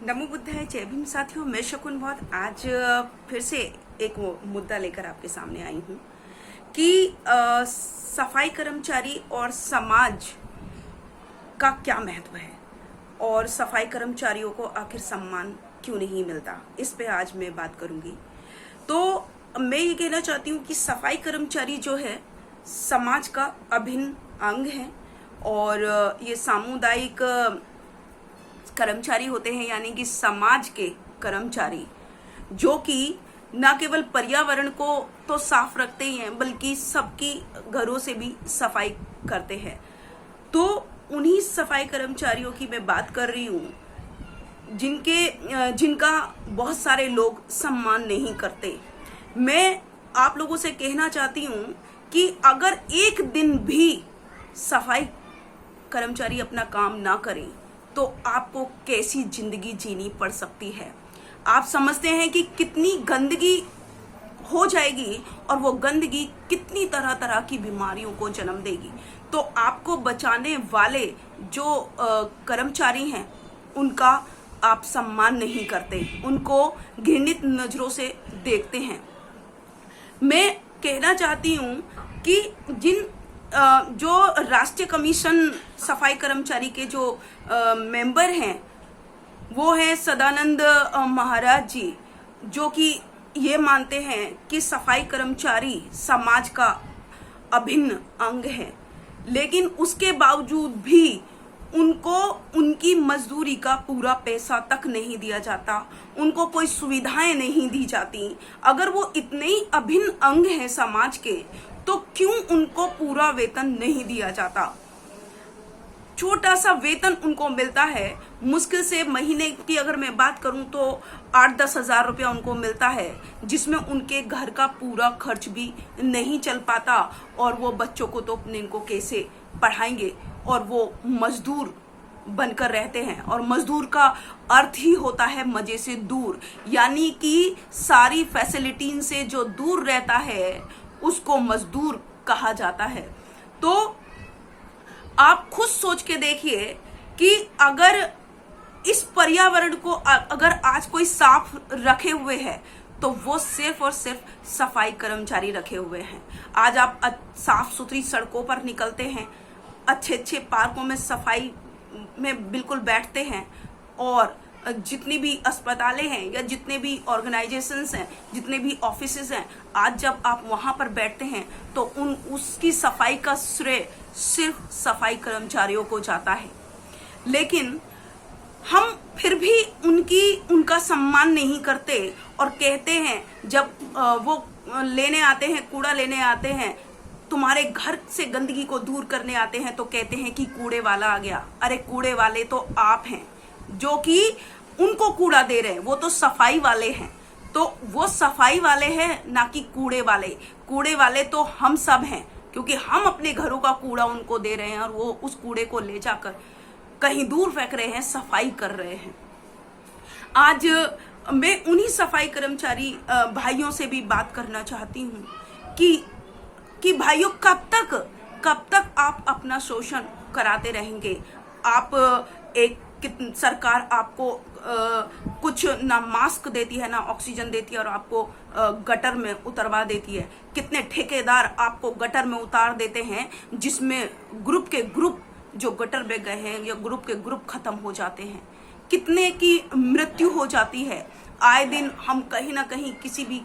नमो बुद्धाय, जय भीम साथियों। मैं शकुन बहुत आज फिर से एक मुद्दा लेकर आपके सामने आई हूँ कि सफाई कर्मचारी और समाज का क्या महत्व है और सफाई कर्मचारियों को आखिर सम्मान क्यों नहीं मिलता, इस पे आज मैं बात करूंगी। तो मैं ये कहना चाहती हूँ कि सफाई कर्मचारी जो है समाज का अभिन्न अंग है और ये सामुदायिक कर्मचारी होते हैं, यानी कि समाज के कर्मचारी जो कि न केवल पर्यावरण को तो साफ रखते ही हैं बल्कि सबकी घरों से भी सफाई करते हैं। तो उन्हीं सफाई कर्मचारियों की मैं बात कर रही हूँ जिनका बहुत सारे लोग सम्मान नहीं करते। मैं आप लोगों से कहना चाहती हूँ कि अगर एक दिन भी सफाई कर्मचारी अपना काम ना करें तो आपको कैसी जिंदगी जीनी पड़ सकती है। आप समझते हैं कि कितनी गंदगी हो जाएगी और वो गंदगी कितनी तरह तरह की बीमारियों को जन्म देगी। तो आपको बचाने वाले जो कर्मचारी हैं उनका आप सम्मान नहीं करते, उनको घृणित नजरों से देखते हैं। मैं कहना चाहती हूँ कि जो राष्ट्रीय कमीशन सफाई कर्मचारी के जो मेंबर हैं वो हैं सदानंद महाराज जी, जो कि ये मानते हैं कि सफाई कर्मचारी समाज का अभिन्न अंग है, लेकिन उसके बावजूद भी उनको उनकी मजदूरी का पूरा पैसा तक नहीं दिया जाता, उनको कोई सुविधाएं नहीं दी जाती। अगर वो इतने ही अभिन्न अंग हैं समाज के तो क्यों उनको पूरा वेतन नहीं दिया जाता। छोटा सा वेतन उनको मिलता है, मुश्किल से महीने की अगर मैं बात करूं तो 8-10 हजार रुपया उनको मिलता है, जिसमें उनके घर का पूरा खर्च भी नहीं चल पाता और वो बच्चों को तो अपने इनको कैसे पढ़ाएंगे और वो मजदूर बनकर रहते हैं। और मजदूर का अर्थ ही होता है मजे से दूर, यानी कि सारी फैसिलिटी से जो दूर रहता है उसको मजदूर कहा जाता है। तो आप खुद सोच के देखिए कि अगर इस पर्यावरण को अगर आज कोई साफ रखे हुए है तो वो सिर्फ और सिर्फ सफाई कर्मचारी रखे हुए हैं। आज आप साफ सुथरी सड़कों पर निकलते हैं, अच्छे अच्छे पार्कों में सफाई में बिल्कुल बैठते हैं, और जितनी भी अस्पतालें हैं या जितने भी ऑर्गेनाइजेशंस हैं, जितने भी ऑफिसेज हैं, आज जब आप वहां पर बैठते हैं तो उसकी सफाई का श्रेय सिर्फ सफाई कर्मचारियों को जाता है। लेकिन हम फिर भी उनका सम्मान नहीं करते और कहते हैं, जब वो लेने आते हैं, कूड़ा लेने आते हैं, तुम्हारे घर से गंदगी को दूर करने आते हैं, तो कहते हैं कि कूड़े वाला आ गया। अरे कूड़े वाले तो आप हैं जो कि उनको कूड़ा दे रहे हैं, वो तो सफाई वाले हैं। तो वो सफाई वाले हैं ना कि कूड़े वाले। कूड़े वाले तो हम सब हैं, क्योंकि हम अपने घरों का कूड़ा उनको दे रहे हैं और वो उस कूड़े को ले जाकर कहीं दूर फेंक रहे हैं, सफाई कर रहे हैं। आज मैं उन्हीं सफाई कर्मचारी भाइयों से भी बात करना चाहती हूँ कि भाइयों कब तक आप अपना शोषण कराते रहेंगे। आप सरकार आपको कुछ ना मास्क देती है ना ऑक्सीजन देती है और आपको गटर में उतरवा देती है। कितने ठेकेदार आपको गटर में उतार देते हैं, जिसमें ग्रुप के ग्रुप जो गटर में गए हैं या ग्रुप के ग्रुप खत्म हो जाते हैं। कितने की मृत्यु हो जाती है। आए दिन हम कहीं ना कहीं किसी भी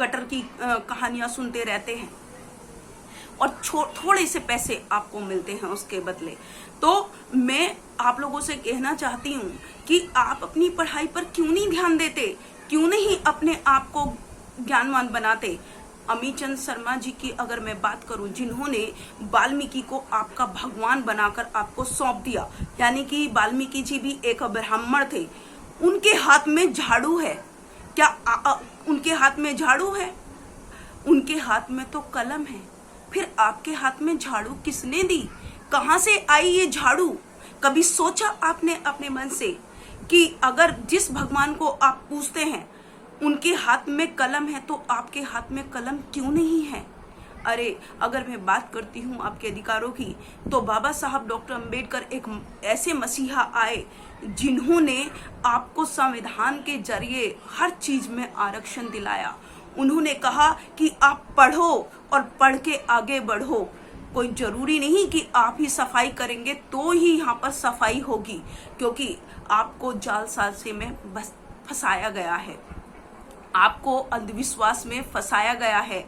गटर की कहानियां सुनते रहते हैं और थोड़े से पैसे आपको मिलते हैं उसके बदले। तो मैं आप लोगों से कहना चाहती हूँ कि आप अपनी पढ़ाई पर क्यों नहीं ध्यान देते, क्यों नहीं अपने आप को ज्ञानवान बनाते। अमीचंद शर्मा जी की अगर मैं बात करूं, जिन्होंने वाल्मीकि को आपका भगवान बनाकर आपको सौंप दिया, यानी कि वाल्मीकि जी भी एक ब्राह्मण थे। उनके हाथ में झाड़ू है क्या? उनके हाथ में झाड़ू है? उनके हाथ में तो कलम है। फिर आपके हाथ में झाड़ू किसने दी? कहां से आई ये झाड़ू? कभी सोचा आपने अपने मन से कि अगर जिस भगवान को आप पूजते हैं उनके हाथ में कलम है तो आपके हाथ में कलम क्यों नहीं है? अरे अगर मैं बात करती हूँ आपके अधिकारों की, तो बाबा साहब डॉक्टर अंबेडकर एक ऐसे मसीहा आए जिन्होंने आपको संविधान के जरिए हर चीज में आरक्षण दिलाया। उन्होंने कहा कि आप पढ़ो और पढ़ के आगे बढ़ो। कोई जरूरी नहीं कि आप ही सफाई करेंगे तो ही यहाँ पर सफाई होगी, क्योंकि आपको जालसाजी में बस फंसाया गया है, आपको अंधविश्वास में फंसाया गया है,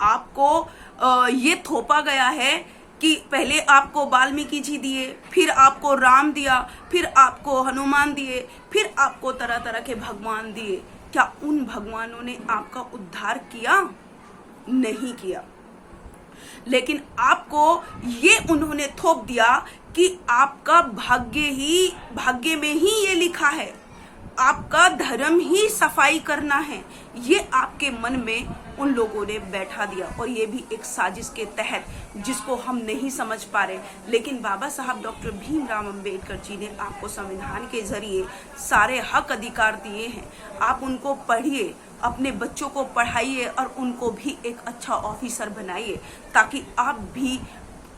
आपको ये थोपा गया है कि पहले आपको वाल्मीकि जी दिए, फिर आपको राम दिया, फिर आपको हनुमान दिए, फिर आपको तरह तरह के भगवान दिए। क्या उन भगवानों ने आपका उद्धार किया? नहीं किया। लेकिन आपको ये उन्होंने थोप दिया कि आपका भाग्य में ही ये लिखा है, आपका धर्म ही सफाई करना है। ये आपके मन में उन लोगों ने बैठा दिया, और ये भी एक साजिश के तहत जिसको हम नहीं समझ पा रहे। लेकिन बाबा साहब डॉक्टर भीमराव अंबेडकर जी ने आपको संविधान के जरिए सारे हक अधिकार दिए हैं। आप उनको पढ़िए, अपने बच्चों को पढ़ाइए और उनको भी एक अच्छा ऑफिसर बनाइए, ताकि आप भी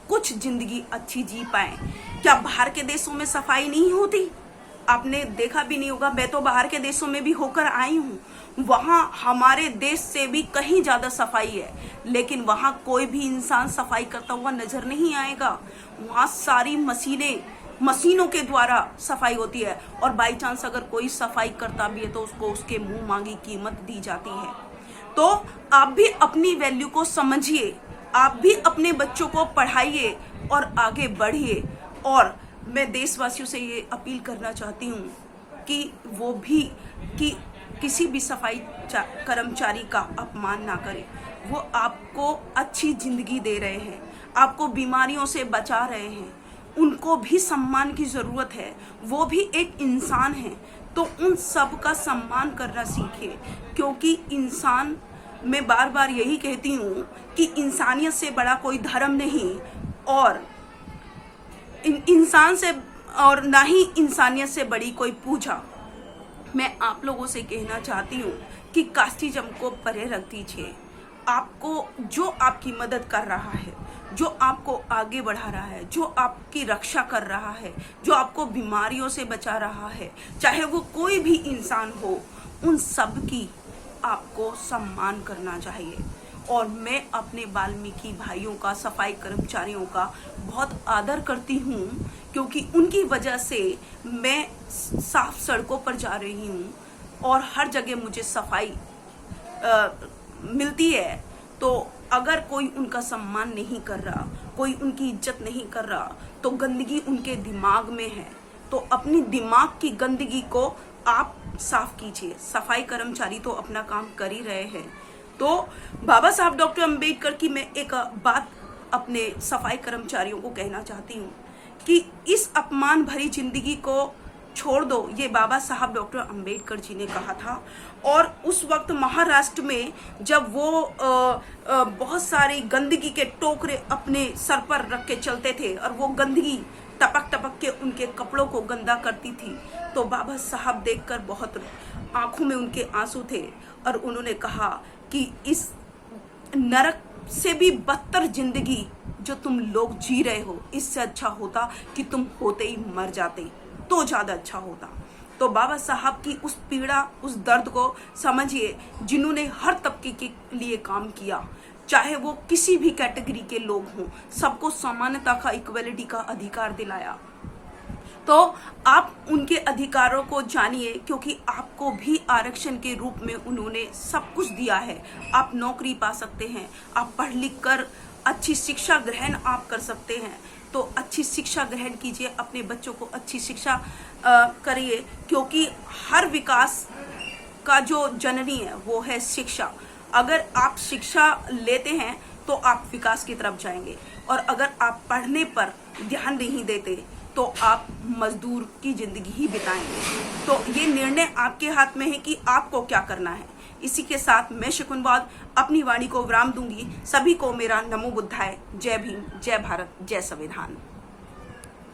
कुछ जिंदगी अच्छी जी पाएं। क्या बाहर के देशों में सफाई नहीं होती? आपने देखा भी नहीं होगा, मैं तो बाहर के देशों में भी होकर आई हूँ, वहाँ हमारे देश से भी कहीं ज्यादा सफाई है, लेकिन वहाँ कोई भी इंसान सफाई करता हुआ नजर नहीं आएगा। वहाँ सारी मशीनों के द्वारा सफाई होती है, और बाई चांस अगर कोई सफाई करता भी है तो उसको उसके मुंह मांगी कीमत दी जाती है। तो आप भी अपनी वैल्यू को समझिए, आप भी अपने बच्चों को पढ़ाइए और आगे बढ़िए। और मैं देशवासियों से ये अपील करना चाहती हूँ कि वो भी कि किसी भी सफाई कर्मचारी का अपमान ना करें। वो आपको अच्छी जिंदगी दे रहे हैं, आपको बीमारियों से बचा रहे हैं, उनको भी सम्मान की जरूरत है, वो भी एक इंसान है। तो उन सब का सम्मान करना सीखिए, क्योंकि इंसान, मैं बार बार यही कहती हूँ कि इंसानियत से बड़ा कोई धर्म नहीं, और इंसान से और ना ही इंसानियत से बड़ी कोई पूजा। मैं आप लोगों से कहना चाहती हूँ कि कास्टिज्म को परे रख दीजिए। आपको जो आपकी मदद कर रहा है, जो आपको आगे बढ़ा रहा है, जो आपकी रक्षा कर रहा है, जो आपको बीमारियों से बचा रहा है, चाहे वो कोई भी इंसान हो, उन सब की आपको सम्मान करना चाहिए। और मैं अपने वाल्मीकि भाइयों का, सफाई कर्मचारियों का बहुत आदर करती हूँ, क्योंकि उनकी वजह से मैं साफ सड़कों पर जा रही हूँ और हर जगह मुझे सफाई मिलती है। तो अगर कोई उनका सम्मान नहीं कर रहा, कोई उनकी इज्जत नहीं कर रहा, तो गंदगी उनके दिमाग में है। तो अपनी दिमाग की गंदगी को आप साफ कीजिए। सफाई कर्मचारी तो अपना काम कर ही रहे हैं। तो बाबा साहब डॉक्टर अंबेडकर की मैं एक बात अपने सफाई कर्मचारियों को कहना चाहती हूँ कि इस अपमान भरी जिंदगी को छोड़ दो। ये बाबा साहब डॉक्टर अंबेडकर जी ने कहा था। और उस वक्त महाराष्ट्र में जब वो बहुत सारी गंदगी के टोकरे अपने सर पर रख के चलते थे और वो गंदगी टपक टपक के उनके कपड़ों को गंदा करती थी, तो बाबा साहब देखकर बहुत आंखों में उनके आंसू थे और उन्होंने कहा कि इस नरक से भी बदतर जिंदगी जो तुम लोग जी रहे हो, इससे अच्छा होता कि तुम होते ही मर जाते, तो ज्यादा अच्छा होता। तो बाबा साहब की उस पीड़ा, उस दर्द को समझिए, जिन्होंने हर तबके के लिए काम किया, चाहे वो किसी भी कैटेगरी के लोग हों, सबको समानता का, इक्वलिटी का अधिकार दिलाया। तो आप उनके अधिकारों को जानिए, क्योंकि आपको भी आरक्षण के रूप में उन्होंने सब कुछ दिया है। आप नौकरी पा सकते हैं, आप पढ़ लिख कर अच्छी शिक्षा ग्रहण आप कर सकते हैं। तो अच्छी शिक्षा ग्रहण कीजिए, अपने बच्चों को अच्छी शिक्षा करिए, क्योंकि हर विकास का जो जननी है वो है शिक्षा। अगर आप शिक्षा लेते हैं तो आप विकास की तरफ जाएंगे, और अगर आप पढ़ने पर ध्यान नहीं देते तो आप मजदूर की जिंदगी ही बिताएंगे। तो ये निर्णय आपके हाथ में है कि आपको क्या करना है। इसी के साथ मैं शकुनवाद अपनी वाणी को विराम दूंगी। सभी को मेरा नमो बुद्धाय। जय भीम, जय भारत, जय संविधान।